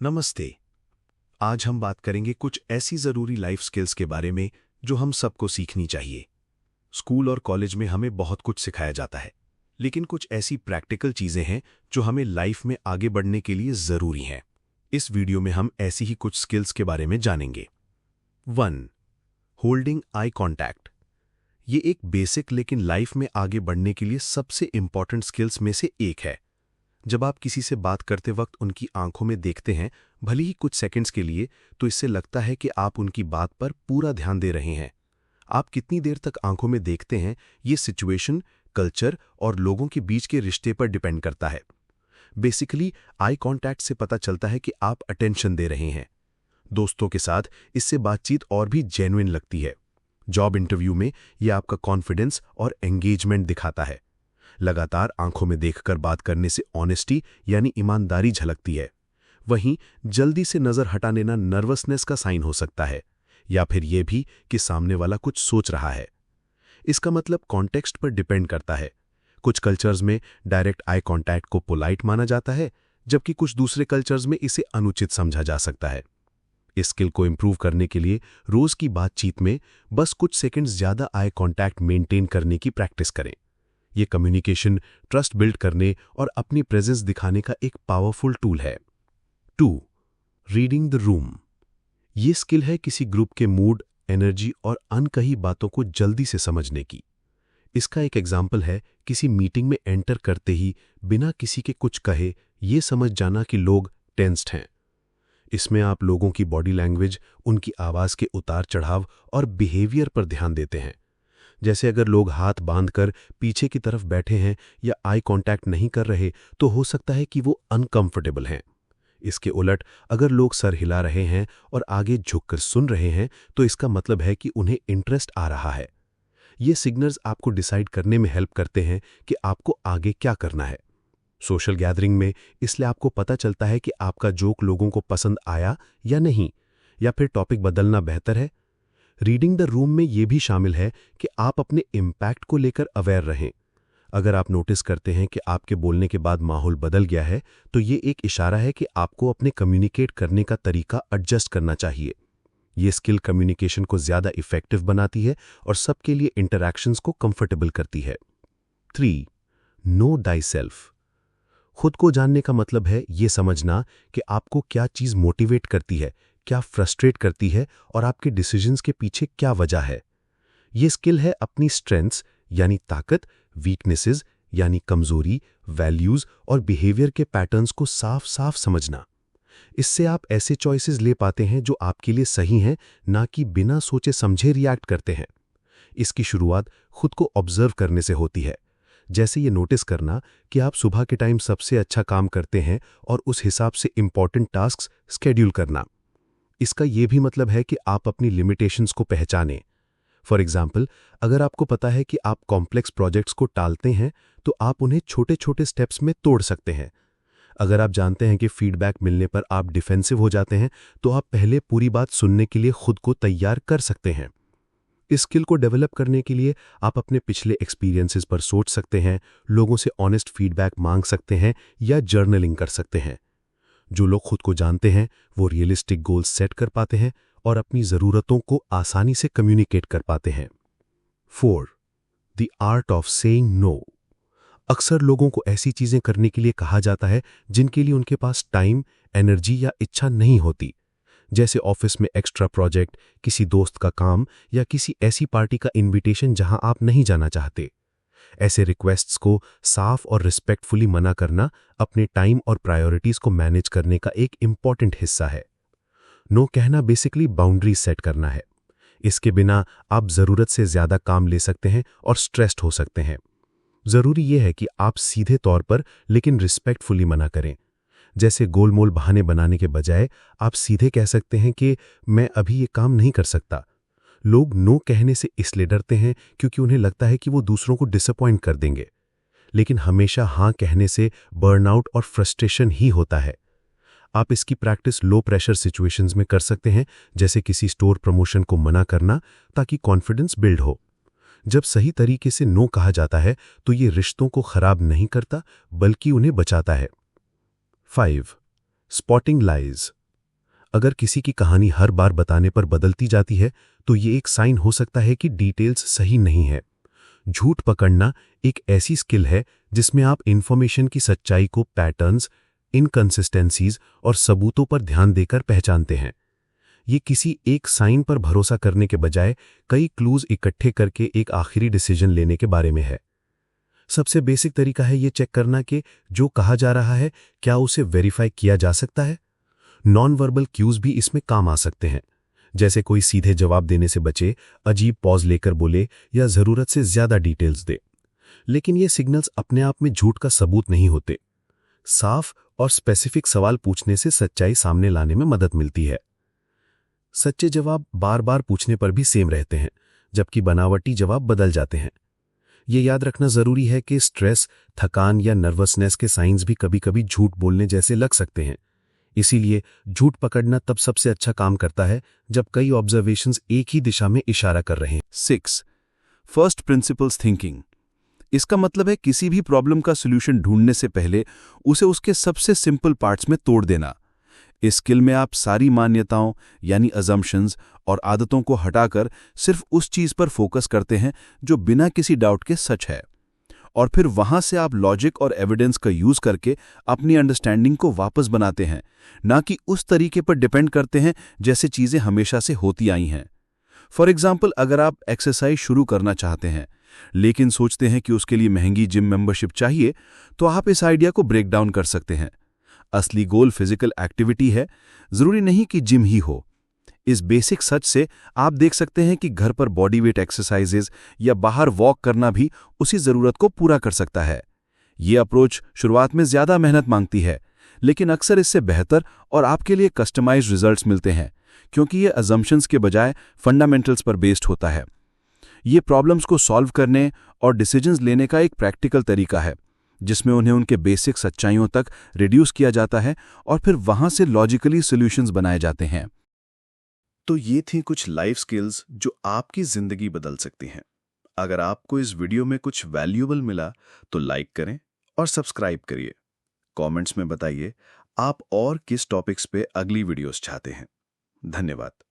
नमस्ते। आज हम बात करेंगे कुछ ऐसी ज़रूरी लाइफ स्किल्स के बारे में जो हम सबको सीखनी चाहिए। स्कूल और कॉलेज में हमें बहुत कुछ सिखाया जाता है, लेकिन कुछ ऐसी प्रैक्टिकल चीज़ें हैं जो हमें लाइफ में आगे बढ़ने के लिए ज़रूरी हैं। इस वीडियो में हम ऐसी ही कुछ स्किल्स के बारे में जानेंगे। 1. Holding eye contact. ये एक बेसिक लेकिन लाइफ में आगे बढ़ने के लिए सबसे इंपॉर्टेंट स्किल्स में से एक है। जब आप किसी से बात करते वक्त उनकी आंखों में देखते हैं, भले ही कुछ सेकंड्स के लिए, तो इससे लगता है कि आप उनकी बात पर पूरा ध्यान दे रहे हैं। आप कितनी देर तक आंखों में देखते हैं, ये सिचुएशन, कल्चर और लोगों के बीच के रिश्ते पर डिपेंड करता है। बेसिकली आई कांटेक्ट से पता चलता है कि आप अटेंशन दे रहे हैं। दोस्तों के साथ इससे बातचीत और भी जेन्युइन लगती है। जॉब इंटरव्यू में यह आपका कॉन्फिडेंस और एंगेजमेंट दिखाता है। लगातार आंखों में देखकर बात करने से ऑनेस्टी यानी ईमानदारी झलकती है। वहीं जल्दी से नजर हटा लेना नर्वसनेस का साइन हो सकता है, या फिर यह भी कि सामने वाला कुछ सोच रहा है। इसका मतलब कॉन्टेक्स्ट पर डिपेंड करता है। कुछ कल्चर्स में डायरेक्ट आई कांटेक्ट को पोलाइट माना जाता है, जबकि कुछ दूसरे कल्चर्स में इसे अनुचित समझा जा सकता है। इस स्किल को इंप्रूव करने के लिए रोज की बातचीत में बस कुछ सेकंड्स ज्यादा आई कांटेक्ट मेंटेन करने की प्रैक्टिस करें। यह कम्युनिकेशन, ट्रस्ट बिल्ड करने और अपनी प्रेजेंस दिखाने का एक पावरफुल टूल है। 2. Reading the room. यह स्किल है किसी ग्रुप के मूड, एनर्जी और अनकही बातों को जल्दी से समझने की। इसका एक एग्जाम्पल है किसी मीटिंग में एंटर करते ही बिना किसी के कुछ कहे यह समझ जाना कि लोग टेंस्ड हैं। इसमें आप लोगों की बॉडी लैंग्वेज, उनकी आवाज के उतार चढ़ाव और बिहेवियर पर ध्यान देते हैं। जैसे अगर लोग हाथ बांधकर पीछे की तरफ बैठे हैं या आई कांटेक्ट नहीं कर रहे, तो हो सकता है कि वो अनकंफर्टेबल हैं। इसके उलट अगर लोग सर हिला रहे हैं और आगे झुककर सुन रहे हैं, तो इसका मतलब है कि उन्हें इंटरेस्ट आ रहा है। ये सिग्नल्स आपको डिसाइड करने में हेल्प करते हैं कि आपको आगे क्या करना है। सोशल गैदरिंग में इसलिए आपको पता चलता है कि आपका जोक लोगों को पसंद आया या नहीं, या फिर टॉपिक बदलना बेहतर है। रीडिंग द रूम में यह भी शामिल है कि आप अपने इम्पैक्ट को लेकर अवेयर रहें। अगर आप नोटिस करते हैं कि आपके बोलने के बाद माहौल बदल गया है, तो ये एक इशारा है कि आपको अपने कम्युनिकेट करने का तरीका एडजस्ट करना चाहिए। ये स्किल कम्युनिकेशन को ज्यादा इफेक्टिव बनाती है और सबके लिए इंटरैक्शंस को कंफर्टेबल करती है। 3. No thy self. खुद को जानने का मतलब है ये समझना कि आपको क्या चीज मोटिवेट करती है, क्या फ्रस्ट्रेट करती है और आपके डिसीजंस के पीछे क्या वजह है। ये स्किल है अपनी स्ट्रेंथ्स यानी ताकत, वीकनेसेस यानी कमजोरी, वैल्यूज और बिहेवियर के पैटर्न्स को साफ साफ समझना। इससे आप ऐसे चॉइसेस ले पाते हैं जो आपके लिए सही हैं, ना कि बिना सोचे समझे रिएक्ट करते हैं। इसकी शुरुआत खुद को ऑब्जर्व करने से होती है। जैसे ये नोटिस करना कि आप सुबह के टाइम सबसे अच्छा काम करते हैं और उस हिसाब से इंपॉर्टेंट टास्क स्केड्यूल करना। इसका यह भी मतलब है कि आप अपनी लिमिटेशंस को पहचानें। फॉर एग्जाम्पल, अगर आपको पता है कि आप कॉम्प्लेक्स प्रोजेक्ट्स को टालते हैं, तो आप उन्हें छोटे छोटे स्टेप्स में तोड़ सकते हैं। अगर आप जानते हैं कि फीडबैक मिलने पर आप डिफेंसिव हो जाते हैं, तो आप पहले पूरी बात सुनने के लिए खुद को तैयार कर सकते हैं। इस स्किल को डेवलप करने के लिए आप अपने पिछले एक्सपीरियंसेस पर सोच सकते हैं, लोगों से ऑनेस्ट फीडबैक मांग सकते हैं या जर्नलिंग कर सकते हैं। जो लोग खुद को जानते हैं वो रियलिस्टिक गोल्स सेट कर पाते हैं और अपनी जरूरतों को आसानी से कम्युनिकेट कर पाते हैं। 4. The art of saying no. अक्सर लोगों को ऐसी चीजें करने के लिए कहा जाता है जिनके लिए उनके पास टाइम, एनर्जी या इच्छा नहीं होती। जैसे ऑफिस में एक्स्ट्रा प्रोजेक्ट, किसी दोस्त का काम या किसी ऐसी पार्टी का इनविटेशन जहां आप नहीं जाना चाहते। ऐसे रिक्वेस्ट्स को साफ और रिस्पेक्टफुली मना करना अपने टाइम और प्रायोरिटीज को मैनेज करने का एक इंपॉर्टेंट हिस्सा है। नो कहना बेसिकली बाउंड्री सेट करना है। इसके बिना आप जरूरत से ज्यादा काम ले सकते हैं और स्ट्रेस्ड हो सकते हैं। जरूरी यह है कि आप सीधे तौर पर लेकिन रिस्पेक्टफुली मना करें। जैसे गोलमोल बहाने बनाने के बजाय आप सीधे कह सकते हैं कि मैं अभी ये काम नहीं कर सकता। लोग नो कहने से इसलिए डरते हैं क्योंकि उन्हें लगता है कि वो दूसरों को डिसअपॉइंट कर देंगे, लेकिन हमेशा हाँ कहने से बर्नआउट और फ्रस्ट्रेशन ही होता है। आप इसकी प्रैक्टिस लो प्रेशर सिचुएशंस में कर सकते हैं, जैसे किसी स्टोर प्रमोशन को मना करना, ताकि कॉन्फिडेंस बिल्ड हो। जब सही तरीके से नो कहा जाता है तो ये रिश्तों को खराब नहीं करता बल्कि उन्हें बचाता है। 5. Spotting lies. अगर किसी की कहानी हर बार बताने पर बदलती जाती है तो ये एक साइन हो सकता है कि डिटेल्स सही नहीं है। झूठ पकड़ना एक ऐसी स्किल है जिसमें आप इंफॉर्मेशन की सच्चाई को पैटर्न्स, इनकंसिस्टेंसीज और सबूतों पर ध्यान देकर पहचानते हैं। ये किसी एक साइन पर भरोसा करने के बजाय कई क्लूज इकट्ठे करके एक आखिरी डिसीजन लेने के बारे में है। सबसे बेसिक तरीका है ये चेक करना कि जो कहा जा रहा है क्या उसे वेरीफाई किया जा सकता है। नॉन वर्बल क्यूज भी इसमें काम आ सकते हैं, जैसे कोई सीधे जवाब देने से बचे, अजीब पॉज लेकर बोले या जरूरत से ज्यादा डिटेल्स दे। लेकिन ये सिग्नल्स अपने आप में झूठ का सबूत नहीं होते। साफ और स्पेसिफिक सवाल पूछने से सच्चाई सामने लाने में मदद मिलती है। सच्चे जवाब बार बार पूछने पर भी सेम रहते हैं, जबकि बनावटी जवाब बदल जाते हैं। ये याद रखना जरूरी है कि स्ट्रेस, थकान या नर्वसनेस के साइंस भी कभी-कभी झूठ बोलने जैसे लग सकते हैं। इसीलिए झूठ पकड़ना तब सबसे अच्छा काम करता है जब कई ऑब्जर्वेशंस एक ही दिशा में इशारा कर रहे हैं। 6. First principles thinking. इसका मतलब है किसी भी प्रॉब्लम का सॉल्यूशन ढूंढने से पहले उसे उसके सबसे सिंपल पार्ट्स में तोड़ देना। इस स्किल में आप सारी मान्यताओं यानी अजम्पशंस और आदतों को हटाकर सिर्फ उस चीज पर फोकस करते हैं जो बिना किसी डाउट के सच है, और फिर वहां से आप लॉजिक और एविडेंस का यूज करके अपनी अंडरस्टैंडिंग को वापस बनाते हैं, ना कि उस तरीके पर डिपेंड करते हैं जैसे चीजें हमेशा से होती आई हैं। फॉर एग्जाम्पल, अगर आप एक्सरसाइज शुरू करना चाहते हैं लेकिन सोचते हैं कि उसके लिए महंगी जिम मेंबरशिप चाहिए, तो आप इस आइडिया को ब्रेक डाउन कर सकते हैं। असली गोल फिजिकल एक्टिविटी है, जरूरी नहीं कि जिम ही हो। इस बेसिक सच से आप देख सकते हैं कि घर पर बॉडी वेट एक्सरसाइजेज या बाहर वॉक करना भी उसी जरूरत को पूरा कर सकता है। ये अप्रोच शुरुआत में ज्यादा मेहनत मांगती है, लेकिन अक्सर इससे बेहतर और आपके लिए कस्टमाइज्ड रिजल्ट्स मिलते हैं, क्योंकि ये अजम्पशंस के बजाय फंडामेंटल्स पर बेस्ड होता है। ये प्रॉब्लम्स को सॉल्व करने और डिसीजंस लेने का एक प्रैक्टिकल तरीका है, जिसमें उन्हें उनके बेसिक सच्चाइयों तक रिड्यूस किया जाता है और फिर वहां से लॉजिकली सॉल्यूशंस बनाए जाते हैं। तो ये थी कुछ लाइफ स्किल्स जो आपकी जिंदगी बदल सकती हैं। अगर आपको इस वीडियो में कुछ वैल्यूएबल मिला तो लाइक करें और सब्सक्राइब करिए। कमेंट्स में बताइए आप और किस टॉपिक्स पे अगली वीडियोस चाहते हैं। धन्यवाद।